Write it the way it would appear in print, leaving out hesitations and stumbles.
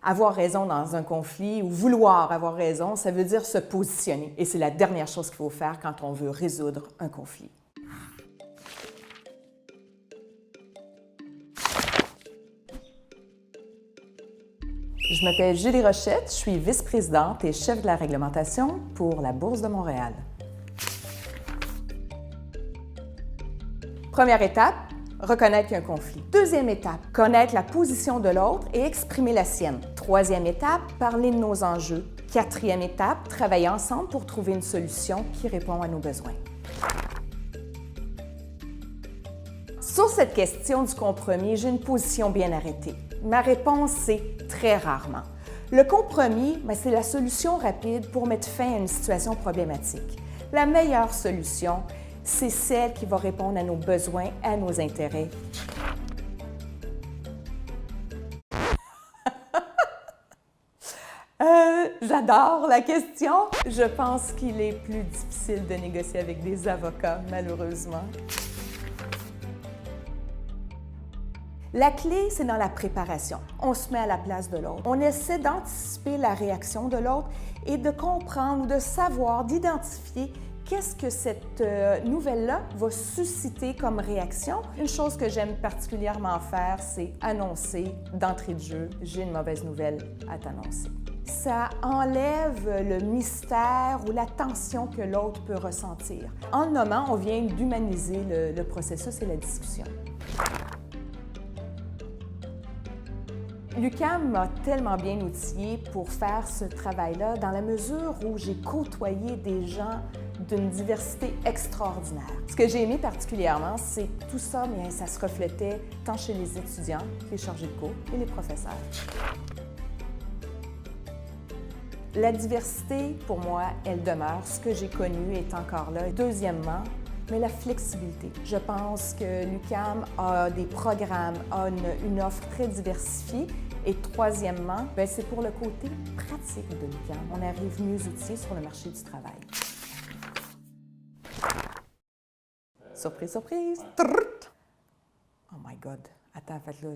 Avoir raison dans un conflit ou vouloir avoir raison, ça veut dire se positionner. Et c'est la dernière chose qu'il faut faire quand on veut résoudre un conflit. Je m'appelle Julie Rochette, je suis vice-présidente et chef de la réglementation pour la Bourse de Montréal. Première étape, reconnaître qu'il y a un conflit. Deuxième étape, connaître la position de l'autre et exprimer la sienne. Troisième étape, parler de nos enjeux. Quatrième étape, travailler ensemble pour trouver une solution qui répond à nos besoins. Sur cette question du compromis, j'ai une position bien arrêtée. Ma réponse, c'est très rarement. Le compromis, c'est la solution rapide pour mettre fin à une situation problématique. La meilleure solution, c'est celle qui va répondre à nos besoins, à nos intérêts. J'adore la question. Je pense qu'il est plus difficile de négocier avec des avocats, malheureusement. La clé, c'est dans la préparation. On se met à la place de l'autre. On essaie d'anticiper la réaction de l'autre et de comprendre ou de savoir, d'identifier qu'est-ce que cette nouvelle-là va susciter comme réaction. Une chose que j'aime particulièrement faire, c'est annoncer d'entrée de jeu « j'ai une mauvaise nouvelle à t'annoncer ». Ça enlève le mystère ou la tension que l'autre peut ressentir. En le nommant, on vient d'humaniser le processus et la discussion. L'UQAM m'a tellement bien outillée pour faire ce travail-là dans la mesure où j'ai côtoyé des gens d'une diversité extraordinaire. Ce que j'ai aimé particulièrement, c'est que tout ça, ça se reflétait tant chez les étudiants, les chargés de cours et les professeurs. La diversité, pour moi, elle demeure. Ce que j'ai connu est encore là. Deuxièmement, mais la flexibilité. Je pense que l'UQAM a des programmes, a une offre très diversifiée. Et troisièmement, c'est pour le côté pratique de l'UQAM. On arrive mieux outillés sur le marché du travail. Surprise, surprise! Oh my God! Attends, fait là...